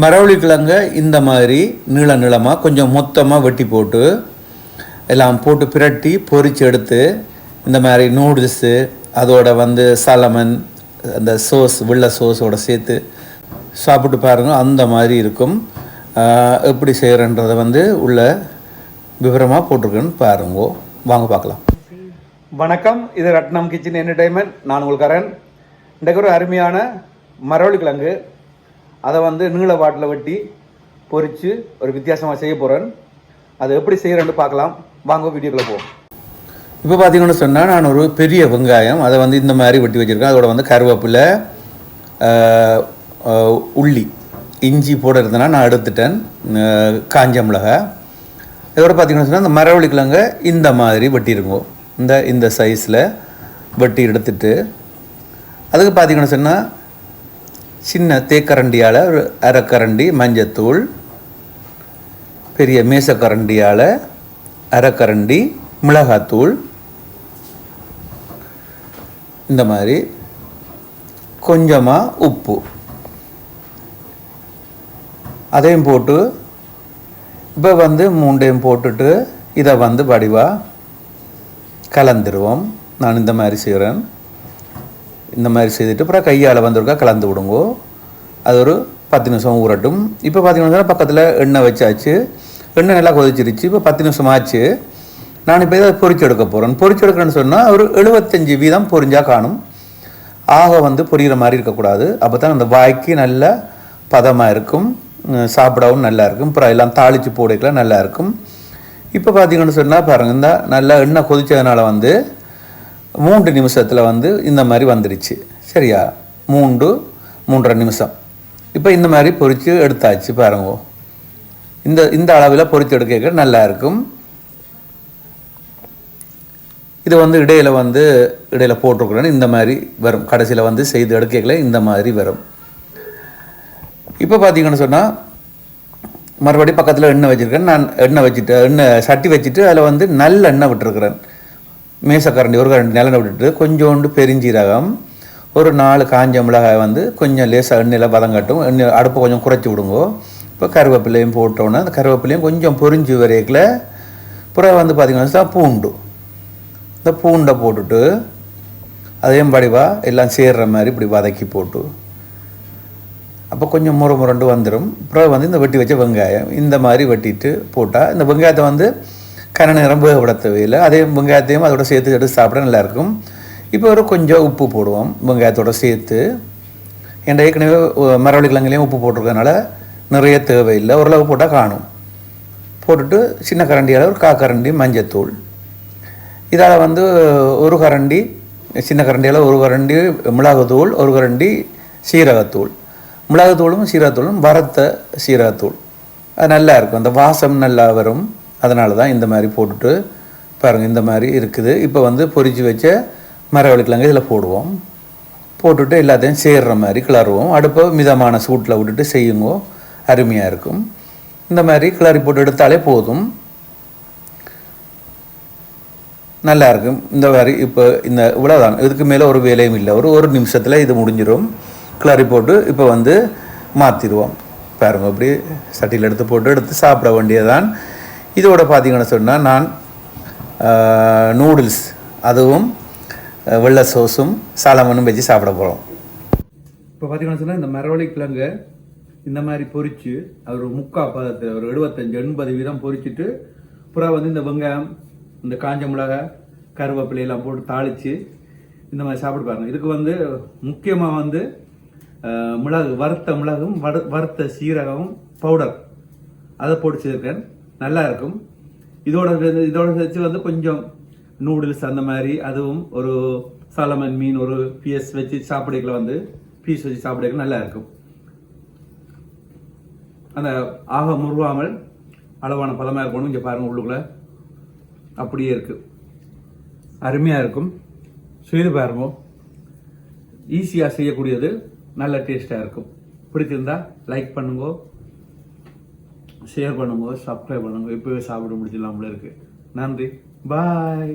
மரவள்ளி கிழங்க இந்த மாதிரி நீளமாக கொஞ்சம் மொத்தமாக வெட்டி போட்டு எல்லாம் போட்டு பிரட்டி பொரித்து எடுத்து இந்த மாதிரி நூடுல்ஸு அதோட சாலமன் அந்த சோஸ் வெள்ளை சோஸோடு சேர்த்து சாப்பிட்டு பாருங்கள். அந்த மாதிரி இருக்கும். எப்படி செய்கிறன்றதை உள்ள விவரமாக போட்டிருக்கேன்னு பாருங்கோ. வாங்க பார்க்கலாம். வணக்கம், இது ரத்னம் கிச்சன் என்டர்டைன்மெண்ட். நான் உங்களுக்கு கரண். இன்றைக்கு ஒரு அருமையான மரவள்ளி கிழங்கு அதை நீள வாட்டில் வெட்டி பொரித்து ஒரு வித்தியாசமாக செய்ய போகிறேன். அதை எப்படி செய்கிறேன்னு பார்க்கலாம். வாங்க வீடியோக்குள்ளே போவோம். இப்போ பார்த்தீங்கன்னு சொன்னால் நான் ஒரு பெரிய வெங்காயம் அதை இந்த மாதிரி வெட்டி வச்சுருக்கேன். அதோட கருவேப்பிலை, உள்ளி, இஞ்சி போட இருந்தேன்னா நான் எடுத்துட்டேன். காஞ்ச மிளகாய். இதோட பார்த்தீங்கன்னு சொன்னால் இந்த மரவள்ளி கிழங்க இந்த மாதிரி வெட்டியிருங்கோ. இந்த சைஸில் வெட்டி எடுத்துட்டு அதுக்கு பார்த்தீங்கன்னு சொன்னால் சின்ன தேக்கரண்டியால் ஒரு அரைக்கரண்டி மஞ்சத்தூள், பெரிய மேசக்கரண்டியால் அரைக்கரண்டி மிளகாத்தூள், இந்த மாதிரி கொஞ்சமாக உப்பு அதையும் போட்டு இப்போ மூண்டையும் போட்டுட்டு இதை வடிவாக கலந்துருவோம். நான் இந்த மாதிரி செய்கிறேன். இந்த மாதிரி செய்துட்டு அப்புறம் கையால் ஒருக்கா கலந்து விடுங்கோ. அது ஒரு 10 நிமிஷம் ஊறட்டும். இப்போ பார்த்தீங்கன்னா பக்கத்தில் எண்ணெய் வச்சாச்சு. எண்ணெய் நல்லா கொதிச்சிருச்சு. இப்போ 10 நிமிஷம் ஆச்சு. நான் இப்போ இதை பொரிச்சு எடுக்க போகிறேன். பொரிச்சு எடுக்கிறேன்னு சொன்னால் ஒரு 75% பொரிஞ்சால் காணும். ஆக பொரிகிற மாதிரி இருக்கக்கூடாது. அப்போ தான் அந்த வாய்க்கு நல்ல பதமாக இருக்கும், சாப்பிடவும் நல்லா இருக்கும். அப்புறம் எல்லாம் தாளித்து போடைக்கலாம் நல்லா இருக்கும். இப்போ பார்த்தீங்கன்னு சொன்னால் பாருங்கள், இந்த நல்லா எண்ணெய் கொதிச்சதுனால 3 நிமிஷத்தில் இந்த மாதிரி வந்துடுச்சு. சரியா, 3-3.5 நிமிஷம். இப்போ இந்த மாதிரி பொரித்து எடுத்தாச்சு பாருங்க. இந்த அளவில் பொரித்து எடுக்க நல்லா இருக்கும். இது இடையில போட்டிருக்கிறேன்னு இந்த மாதிரி வரும். கடைசியில் செய்து எடுக்கல இந்த மாதிரி வரும். இப்போ பார்த்தீங்கன்னு சொன்னால் மறுபடியும் பக்கத்தில் எண்ணெய் வச்சுருக்கேன். நான் எண்ணெய் சட்டி வச்சுட்டு அதில் நல்ல எண்ணெய் விட்டுருக்குறேன். மேசக்கரண்டி ஒரு கரண்டி நல்லெண்ணெய் விட்டுட்டு கொஞ்சோண்டு பெருஞ்சீரகம், ஒரு 4 காஞ்ச மிளகாய் கொஞ்சம் லேசாக எண்ணெயில் வதங்கட்டும். எண்ணெய் அடுப்பை கொஞ்சம் குறைச்சி விடுங்கோ. இப்போ கருவேப்பிலையும் போட்டோன்னே அந்த கருவேப்பிலையும் கொஞ்சம் பொரிஞ்சு வரைக்கில் புறம் பார்த்திங்கன்னா பூண்டு, இந்த பூண்டை போட்டுட்டு அதையும் வடிவாக எல்லாம் சேர்கிற மாதிரி இப்படி வதக்கி போட்டு அப்போ கொஞ்சம் முரண்டு வந்துடும். அப்புறம் இந்த வெட்டி வச்ச வெங்காயம் இந்த மாதிரி வெட்டிட்டு போட்டால் இந்த வெங்காயத்தை கன நேரம் வேகப்பட தேவையில்லை. அதே வெங்காயத்தையும் அதோட சேர்த்து எடுத்து சாப்பிட நல்லாயிருக்கும். இப்போ ஒரு கொஞ்சம் உப்பு போடுவோம் வெங்காயத்தோடு சேர்த்து. என் ஏற்கனவே மரவள்ளி கிழங்குலையும் உப்பு போட்டிருக்கனால நிறைய தேவையில்லை, ஓரளவு போட்டால் காணும். போட்டுட்டு சின்ன கரண்டியால் ஒரு 1/4 கரண்டி மஞ்சத்தூள், இதால் ஒரு கரண்டி சின்ன கரண்டியால் 1 கரண்டி மிளகுத்தூள், 1 கரண்டி சீரகத்தூள். மிளகுத்தூளும் சீரகத்தூளும் வறுத்த சீரகத்தூள். அது நல்லா இருக்கும், அந்த வாசம் நல்லா வரும். அதனால தான் இந்த மாதிரி போட்டுட்டு பாருங்கள் இந்த மாதிரி இருக்குது. இப்போ பொரித்து வச்ச மரவள்ளி கிழங்கு இதில் போடுவோம். போட்டுட்டு எல்லாத்தையும் சேர்கிற மாதிரி கிளறுவோம். அடுப்பை மிதமான சூட்டில் விட்டுட்டு செய்யுங்கோ, அருமையாக இருக்கும். இந்த மாதிரி கிளறி போட்டு எடுத்தாலே போதும், நல்லா இருக்கும். இந்த மாதிரி இப்போ இவ்வளோதான், இதுக்கு மேலே ஒரு வேலையும் இல்லை. ஒரு நிமிஷத்தில் இது முடிஞ்சிடும். கிளறி போட்டு இப்போ மாற்றிடுவோம். பாருங்கள், இப்படி சட்டியில் எடுத்து சாப்பிட வேண்டியதான். இதோட பார்த்தீங்கன்னு சொன்னால் நான் நூடுல்ஸ் அதுவும் வெள்ளை சோஸும் சாலமனும் வச்சு சாப்பிட போகிறோம். இப்போ பார்த்தீங்கன்னு சொன்னால் இந்த மரவள்ளி கிழங்கு இந்த மாதிரி பொரித்து அது ஒரு 3/4 பதத்தில் ஒரு 75-80% பொரிச்சுட்டு அப்புறம் இந்த வெங்காயம், இந்த காஞ்ச மிளகாய், கருவேப்பிலையெல்லாம் போட்டு தாளித்து இந்த மாதிரி சாப்பிட்டு பாருங்கள். இதுக்கு முக்கியமாக மிளகு, வறுத்த மிளகும் வறுத்த சீரகமும் பவுடர் அதை போட்டு சேர்க்கேன், நல்லா இருக்கும். இதோட வச்சு கொஞ்சம் நூடுல்ஸ் அந்த மாதிரி, அதுவும் ஒரு சாலமன் மீன் ஒரு பீஸ் வச்சு சாப்பிடல பீஸ் வச்சு சாப்பிடல நல்லா இருக்கும். அந்த ஆக முருவாமல் அளவான பதமாக இருக்கணும். இங்கே பாருங்கள், உள்ளுக்குள்ள அப்படியே இருக்குது, அருமையாக இருக்கும். செய்து பாருங்க, ஈஸியாக செய்யக்கூடியது, நல்ல டேஸ்ட்டாக இருக்கும். பிடிச்சிருந்தா லைக் பண்ணுங்க, ஷேர் பண்ணுங்க, சப்ஸ்கிரைப் பண்ணுங்க. இப்போவே சாப்பிட முடிச்சிடலாம்ல இருக்குது. நன்றி, பாய்.